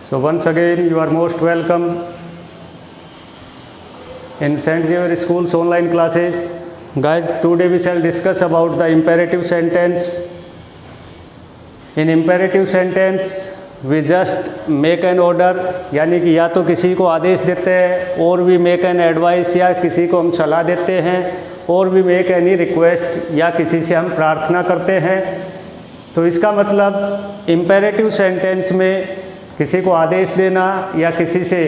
So once again, you are most welcome in St. Xavier School's online classes. Guys, today we shall discuss about the imperative sentence. In imperative sentence, we just make an order, यानी कि या तो किसी को आदेश देते हैं, और भी make an advice, या किसी को हम सलाह देते हैं, और भी make any request, या किसी से हम प्रार्थना करते हैं। तो इसका मतलब imperative sentence में किसी को आदेश देना या किसी से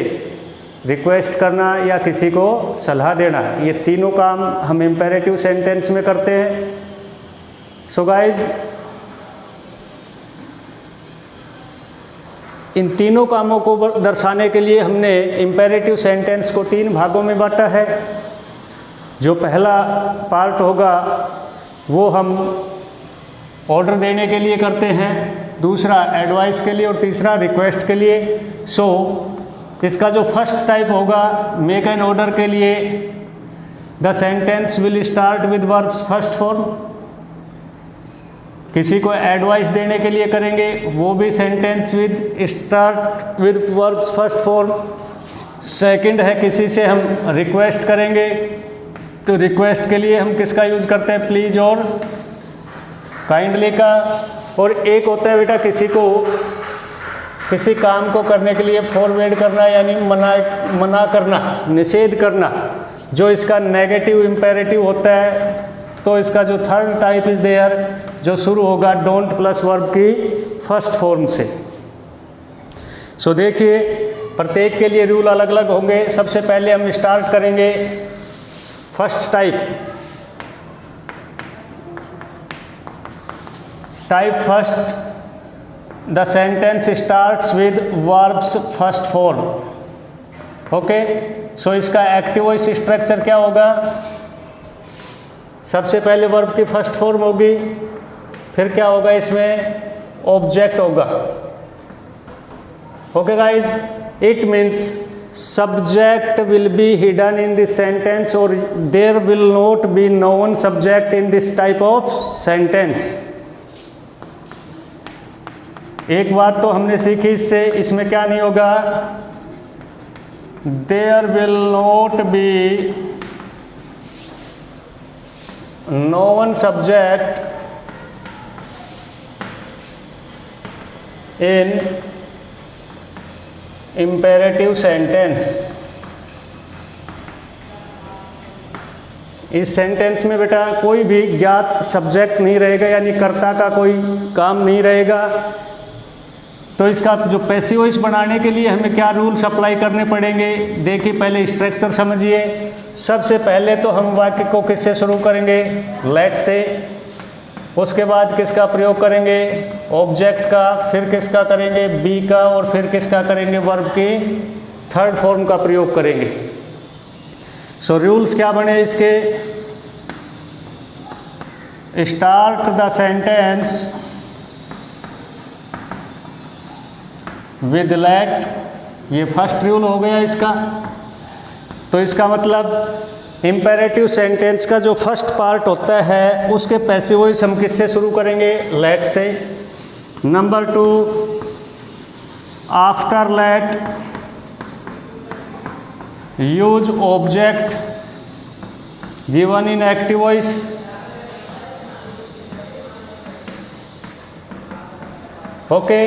रिक्वेस्ट करना या किसी को सलाह देना, ये तीनों काम हम इम्पेरेटिव सेंटेंस में करते हैं। सो गाइज, इन तीनों कामों को दर्शाने के लिए हमने इम्पेरेटिव सेंटेंस को 3 भागों में बांटा है। जो पहला पार्ट होगा वो हम ऑर्डर देने के लिए करते हैं, दूसरा एडवाइस के लिए और तीसरा रिक्वेस्ट के लिए। सो इसका जो फर्स्ट टाइप होगा मेक एन ऑर्डर के लिए, the sentence will start with verbs first form. किसी को एडवाइस देने के लिए करेंगे, वो भी sentence with start with verbs first form. Second है किसी से हम रिक्वेस्ट करेंगे, तो रिक्वेस्ट के लिए हम किसका यूज़ करते हैं, प्लीज़ और काइंडली का। और एक होता है बेटा किसी को किसी काम को करने के लिए फॉरवर्ड करना, यानी मना करना, निषेध करना, जो इसका नेगेटिव इम्पेरेटिव होता है। तो इसका जो थर्ड टाइप इज देयर, जो शुरू होगा डोंट प्लस वर्ब की फर्स्ट फॉर्म से। सो देखिए, प्रत्येक के लिए रूल अलग अलग होंगे। सबसे पहले हम स्टार्ट करेंगे first type first, the sentence starts with verbs first form. Okay, so इसका एक्टिव वॉइस स्ट्रक्चर क्या होगा, सबसे पहले वर्ब की फर्स्ट फॉर्म होगी, फिर क्या होगा, इसमें ऑब्जेक्ट होगा। Okay guys, it means subject will be hidden in this sentence or there will not be known subject in this type of sentence। एक बात तो हमने सीखी इससे, इसमें क्या नहीं होगा, there will not be known subject in imperative sentence। इस सेंटेंस में बेटा कोई भी ज्ञात सब्जेक्ट नहीं रहेगा, यानी कर्ता का कोई काम नहीं रहेगा। तो इसका जो पैसिव वॉइस बनाने के लिए हमें क्या रूल्स अप्लाई करने पड़ेंगे, देखिए पहले स्ट्रक्चर समझिए। सबसे पहले तो हम वाक्य को किससे शुरू करेंगे, लेट से। उसके बाद किसका प्रयोग करेंगे, ऑब्जेक्ट का, फिर किसका करेंगे, बी का, और फिर किसका करेंगे, वर्ब की थर्ड फॉर्म का प्रयोग करेंगे। सो रूल्स क्या बने इसके, start the sentence with let, ये फर्स्ट रूल हो गया इसका। तो इसका मतलब इम्पेरेटिव सेंटेंस का जो फर्स्ट पार्ट होता है उसके पैसिव वॉइस हम किससे शुरू करेंगे, लेट से। Number 2, after let use object given in active voice. Okay,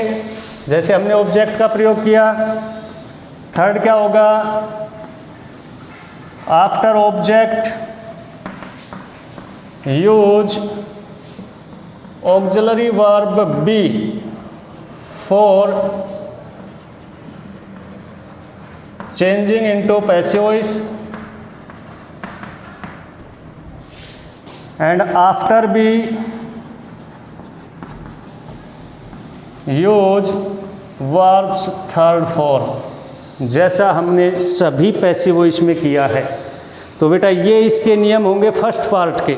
जैसे हमने ऑब्जेक्ट का प्रयोग किया। थर्ड क्या होगा, after object use auxiliary verb be for changing into passive voice, and after be use verbs third form, जैसा हमने सभी पैसिव वॉइस में किया है। तो बेटा ये इसके नियम होंगे फर्स्ट पार्ट के।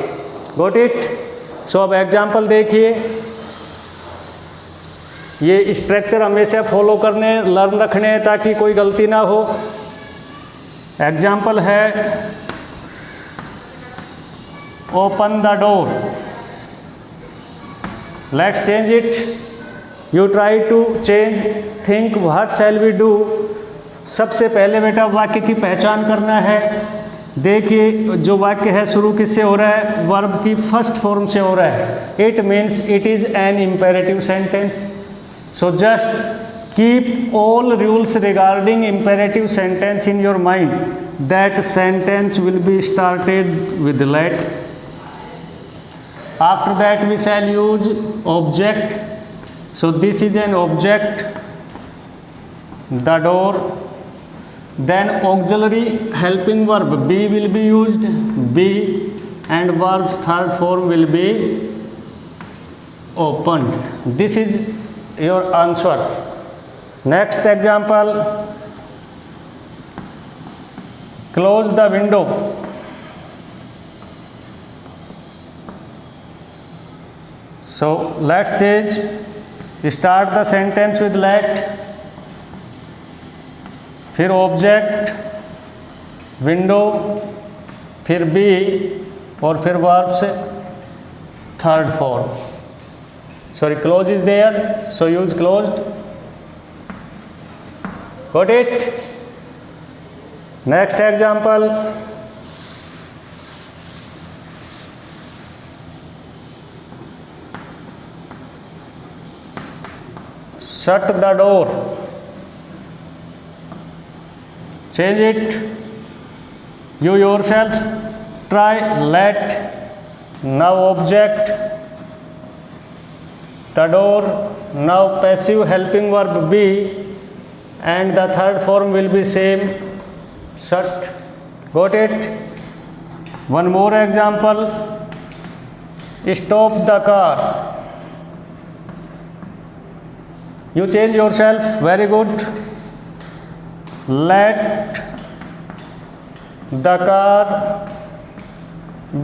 Got it. सो अब एग्जाम्पल देखिए, ये स्ट्रक्चर हमेशा फॉलो करने, लर्न रखने हैं ताकि कोई गलती ना हो। एग्जाम्पल है open the door, let's change it. You try to change, think what shall we do. सबसे पहले बेटा वाक्य की पहचान करना है। देखिए जो वाक्य है शुरू किससे हो रहा है, वर्ब की फर्स्ट फॉर्म से हो रहा है। It means it is an imperative sentence. So just keep all rules regarding imperative sentence in your mind. That sentence will be started with let. After that we shall use object. So this is an object, the door. Then auxiliary helping verb be will be used, be, and verb's third form will be opened. This is your answer. Next example, close the window. So let's change, start the sentence with let, फिर object, window, फिर be और फिर verb से third form. Sorry, close is there, so use closed. Got it? Next example, shut the door. Change it. You yourself try. Let. Now object, the door. Now passive helping verb be, and the third form will be same, shut. Got it? One more example, stop the car. You change yourself, very good. Let the car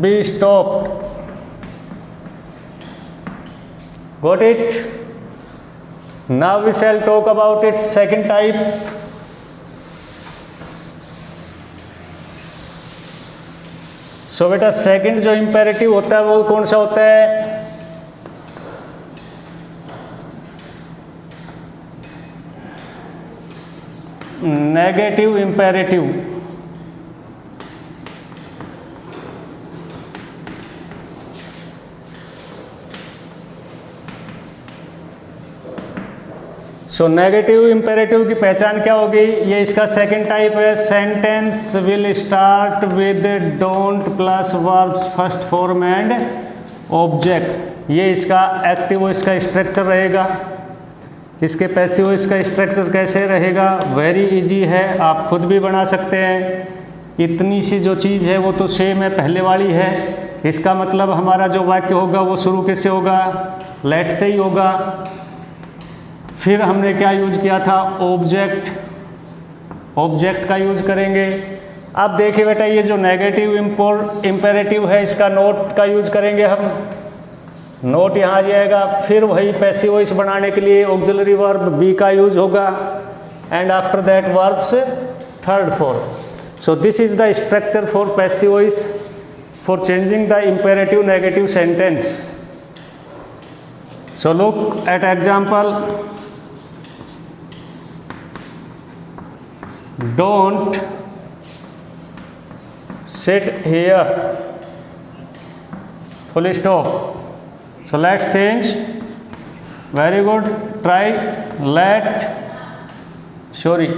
be stopped. Got it? Now we shall talk about its second type. So बेटा second जो imperative होता है वो कौन सा होता है, negative imperative. So negative imperative की पहचान क्या होगी, ये इसका सेकंड टाइप है। Sentence will start with don't plus verbs first form and object. ये इसका एक्टिव वॉइस का स्ट्रक्चर रहेगा। इसके पैसिव वॉइस का स्ट्रक्चर कैसे रहेगा, वेरी इजी है, आप खुद भी बना सकते हैं। इतनी सी जो चीज़ है वो तो सेम है, पहले वाली है। इसका मतलब हमारा जो वाक्य होगा वो शुरू किससे होगा, लेट से ही होगा। फिर हमने क्या यूज किया था, ऑब्जेक्ट, ऑब्जेक्ट का यूज करेंगे। अब देखिए बेटा ये जो नेगेटिव इम्पेरेटिव है इसका नोट का यूज करेंगे हम, नोट यहाँ आ जाएगा। फिर वही पैसिव वॉइस बनाने के लिए ऑक्सिलरी वर्ब बी का यूज होगा, and after that verbs third form. So this is the structure for passive voice for changing the imperative negative sentence. So look at example, don't sit here, full stop. So let's change, very good, try, let, sorry,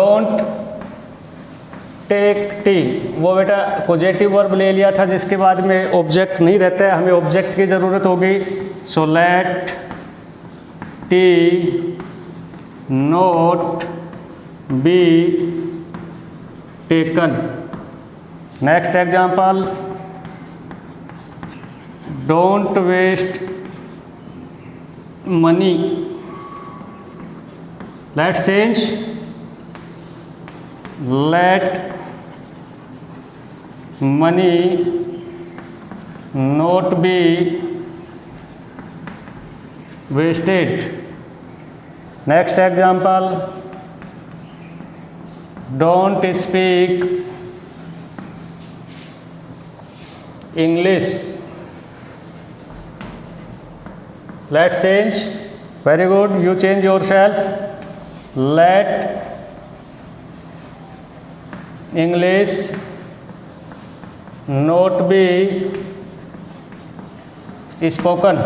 don't take tea, वो बेटा positive verb ले लिया था जिसके बाद में object नहीं रहता है, हमें ऑब्जेक्ट की ज़रूरत होगी। So let tea not be taken. Next example, don't waste money. Let's change, let money not be wasted. Next example, don't speak English. Let's change. Very good. You change yourself. Let English not be spoken.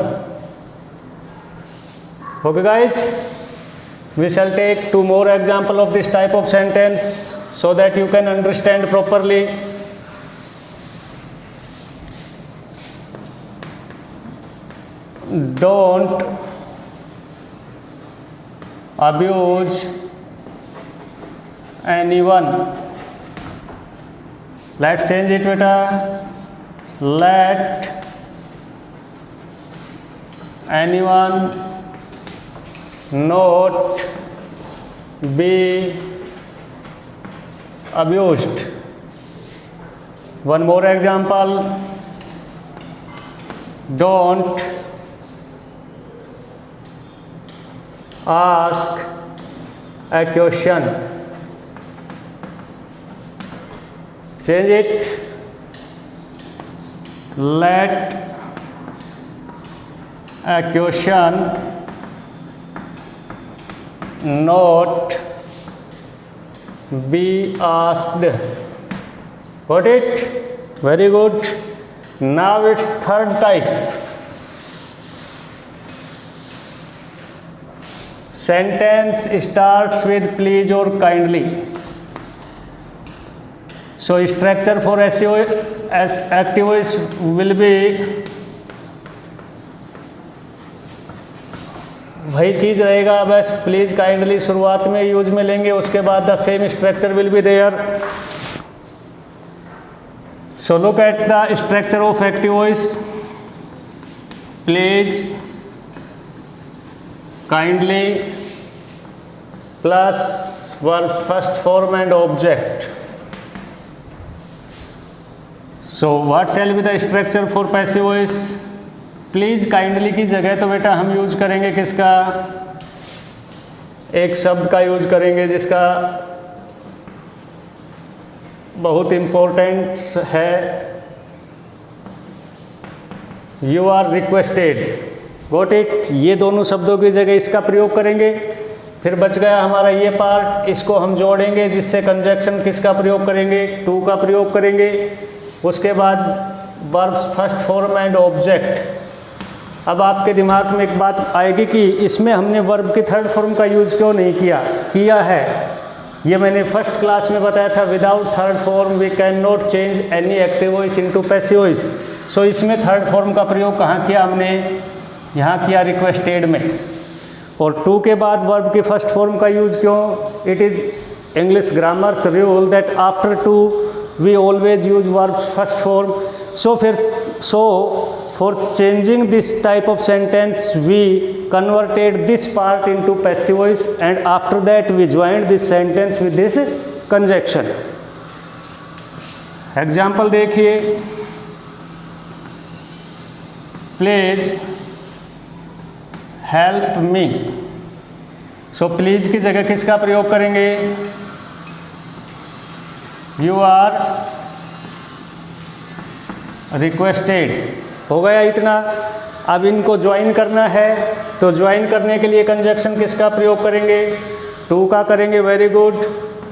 Okay guys, we shall take 2 more example of this type of sentence so that you can understand properly. Don't abuse anyone. Let's change it beta. Let anyone not be abused. One more example. Don't ask a question. Change it. Let a question not be asked. Got it? Very good. Now it's third type. Sentence starts with please or kindly. So structure for SEO as active voice will be वही चीज़ रहेगा, बस please kindly शुरुआत में use में लेंगे, उसके बाद the same structure will be there. So look at the structure of active voice. Please, kindly plus verb first form and object. So what shall be the structure for passive voice. Please kindly की जगह तो बेटा हम use करेंगे किसका, एक शब्द का यूज करेंगे जिसका बहुत इम्पोर्टेंट है. You are requested. Got it. ये दोनों शब्दों की जगह इसका प्रयोग करेंगे. फिर बच गया हमारा ये पार्ट, इसको हम जोड़ेंगे जिससे कंजक्शन किसका प्रयोग करेंगे, टू का प्रयोग करेंगे. उसके बाद verbs first form and object. अब आपके दिमाग में एक बात आएगी कि इसमें हमने वर्ब की थर्ड फॉर्म का यूज क्यों नहीं किया है. ये मैंने फर्स्ट क्लास में बताया था, without third form we can not change any active voice into passive voice. So इसमें थर्ड फॉर्म का प्रयोग कहाँ किया हमने, यहाँ किया रिक्वेस्टेड में. और टू के बाद वर्ब की फर्स्ट फॉर्म का यूज क्यों, it is English grammar's rule that after to we always use verbs first form. So for changing this type of sentence we converted this part into passive voice and after that we joined this sentence with this conjunction. Example देखिए. Please help me. So please की जगह किसका प्रयोग करेंगे, you are requested. हो गया इतना. अब इनको ज्वाइन करना है तो ज्वाइन करने के लिए कंजक्शन किसका प्रयोग करेंगे, टू का करेंगे. Very good.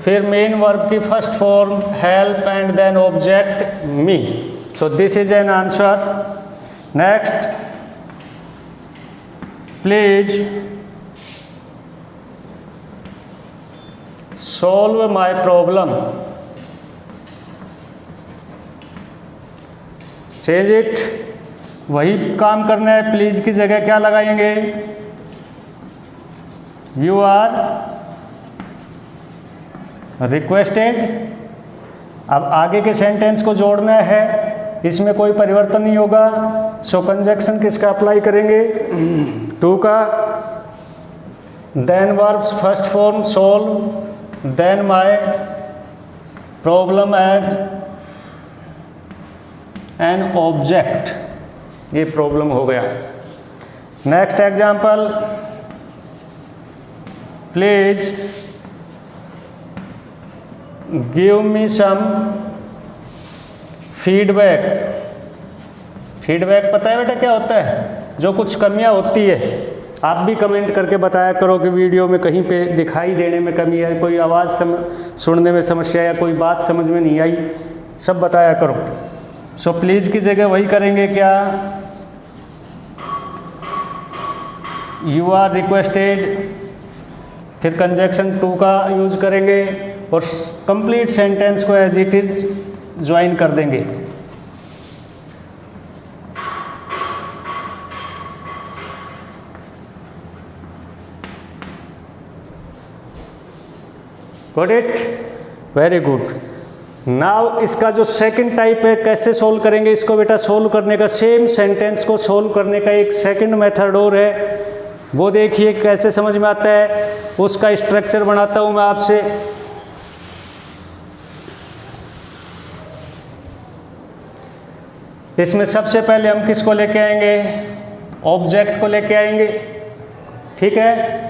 फिर मेन वर्ब की first form help and then object me. So this is an answer. Next. Please solve my problem. Change it. वही काम करना है. प्लीज की जगह क्या लगाएंगे, यू आर रिक्वेस्टेड. अब आगे के सेंटेंस को जोड़ना है, इसमें कोई परिवर्तन नहीं होगा. सो कंजक्शन किसका अप्लाई करेंगे, टू का. Then verbs first form solve, then my problem as an object. ये प्रॉब्लम हो गया. Next example. Please give me some feedback feedback पता है बेटा क्या होता है? जो कुछ कमियां होती है आप भी कमेंट करके बताया करो कि वीडियो में कहीं पे दिखाई देने में कमी है, कोई आवाज़ सुनने में समस्या या कोई बात समझ में नहीं आई, सब बताया करो। सो प्लीज़ की जगह वही करेंगे क्या, यू आर रिक्वेस्टेड, फिर कंजक्शन टू का यूज करेंगे और कंप्लीट सेंटेंस को एज इट इज ज्वाइन कर देंगे। Got it? Very good. Now इसका जो सेकंड टाइप है कैसे सोल्व करेंगे इसको बेटा? सोल्व करने का, सेम सेंटेंस को सोल्व करने का एक सेकंड मेथड और है, वो देखिए कैसे समझ में आता है। उसका स्ट्रक्चर बनाता हूं मैं आपसे। इसमें सबसे पहले हम किसको लेके आएंगे? ऑब्जेक्ट को लेके आएंगे, ठीक है।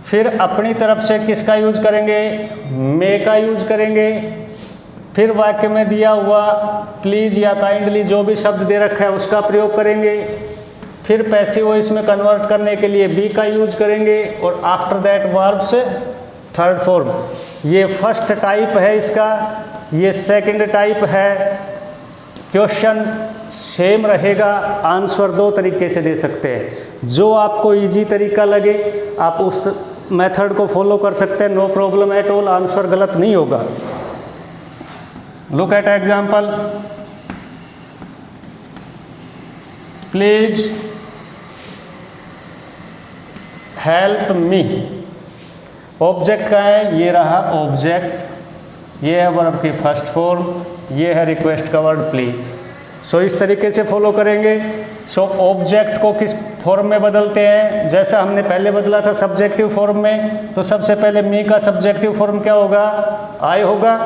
फिर अपनी तरफ से किसका यूज करेंगे? मे का यूज करेंगे। फिर वाक्य में दिया हुआ प्लीज या काइंडली जो भी शब्द दे रखा है उसका प्रयोग करेंगे। फिर पैसिव वॉइस में कन्वर्ट करने के लिए बी का यूज करेंगे और after that verbs third form. ये फर्स्ट टाइप है इसका, ये सेकंड टाइप है। क्वेश्चन सेम रहेगा, आंसर दो तरीके से दे सकते हैं। जो आपको इजी तरीका लगे आप उस मेथड को फॉलो कर सकते हैं, no problem at all, answer गलत नहीं होगा। Look at example, please help me. Object का है, ये रहा ऑब्जेक्ट, ये है वर्ब की फर्स्ट फॉर्म, ये है रिक्वेस्ट का वर्ड प्लीज। सो इस तरीके से फॉलो करेंगे। सो ऑब्जेक्ट को किस फॉर्म में बदलते हैं? जैसा हमने पहले बदला था सब्जेक्टिव फॉर्म में, तो सबसे पहले मी का सब्जेक्टिव फॉर्म क्या होगा? आई होगा।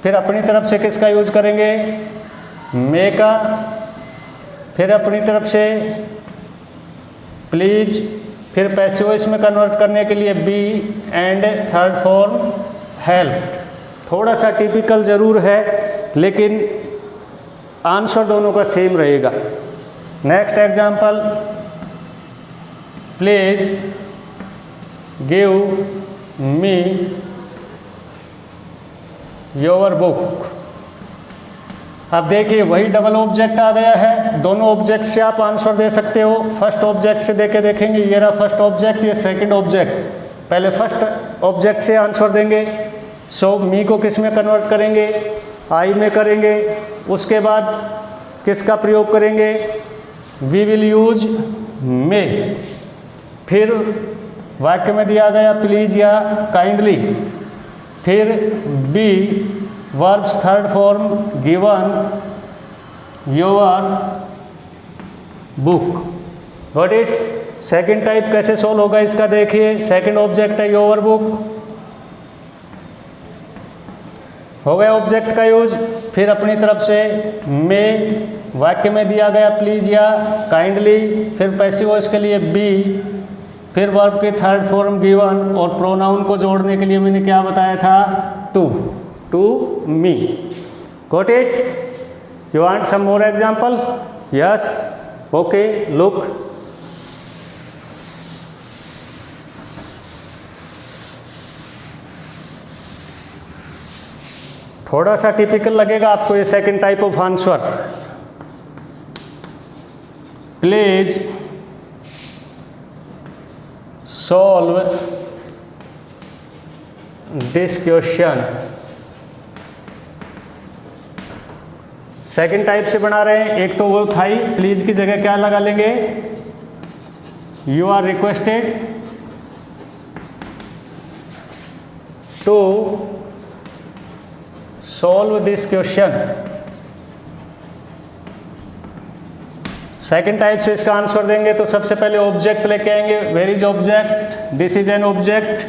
फिर अपनी तरफ से किसका यूज करेंगे? मे का। फिर अपनी तरफ से प्लीज, फिर पैसिव वॉइस में कन्वर्ट करने के लिए be and third form help. थोड़ा सा टिपिकल ज़रूर है लेकिन आंसर दोनों का सेम रहेगा। Next example, please give me your book. अब देखिए वही डबल ऑब्जेक्ट आ गया है, दोनों ऑब्जेक्ट से आप आंसर दे सकते हो। फर्स्ट ऑब्जेक्ट से देके देखेंगे, ये रहा फर्स्ट ऑब्जेक्ट, ये सेकंड ऑब्जेक्ट। पहले फर्स्ट ऑब्जेक्ट से आंसर देंगे। सो मी को किस में कन्वर्ट करेंगे? आई में करेंगे। उसके बाद किसका प्रयोग करेंगे? We will use may. फिर वाक्य में दिया गया प्लीज या काइंडली। फिर be verbs third form given your book. Got it? Second type कैसे सोल्व होगा इसका देखिए। सेकंड ऑब्जेक्ट है योर बुक, हो गया ऑब्जेक्ट का यूज। फिर अपनी तरफ से मे, वाक्य में दिया गया प्लीज या काइंडली। फिर पैसिव वॉइस के लिए बी, फिर वर्ब की थर्ड फॉर्म गिवन और प्रोनाउन को जोड़ने के लिए मैंने क्या बताया था? To, to me. Got it? You want some more example? Yes, okay, look. थोड़ा सा टिपिकल लगेगा आपको ये second type of answer. Please solve this question. Second type से बना रहे हैं। एक तो वो था ही, प्लीज की जगह क्या लगा लेंगे? You are requested to solve this question. Second type से इसका आंसर देंगे तो सबसे पहले ऑब्जेक्ट लेके आएंगे। Where is object? This is an object,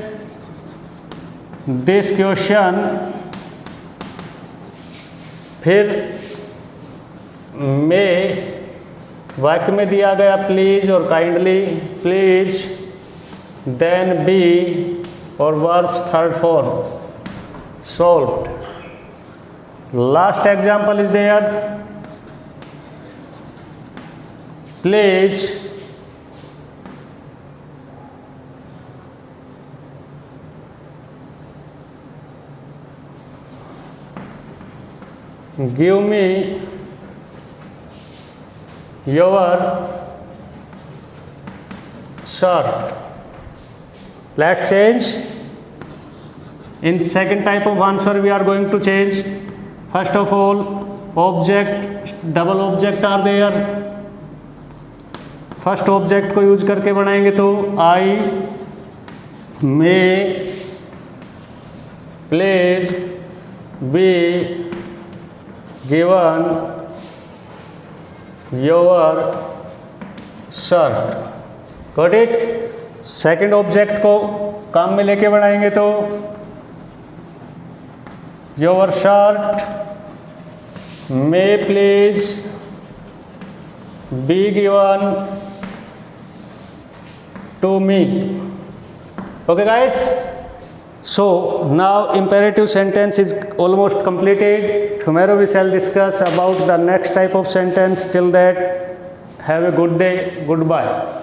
this question. फिर में वाक्य में दिया गया प्लीज और काइंडली, प्लीज, देन बी और verbs third form solved. Last example is there, please give me your shirt. Let's change. In second type of answer we are going to change. First of all, object, double object are there. First object को use करके बनाएंगे तो I may please be given your shirt. Got it. Second object को काम में लेके बनाएंगे तो your shirt may please be given to me. Okay guys, so now imperative sentence is almost completed. Tomorrow we shall discuss about the next type of sentence. Till that, have a good day. Goodbye.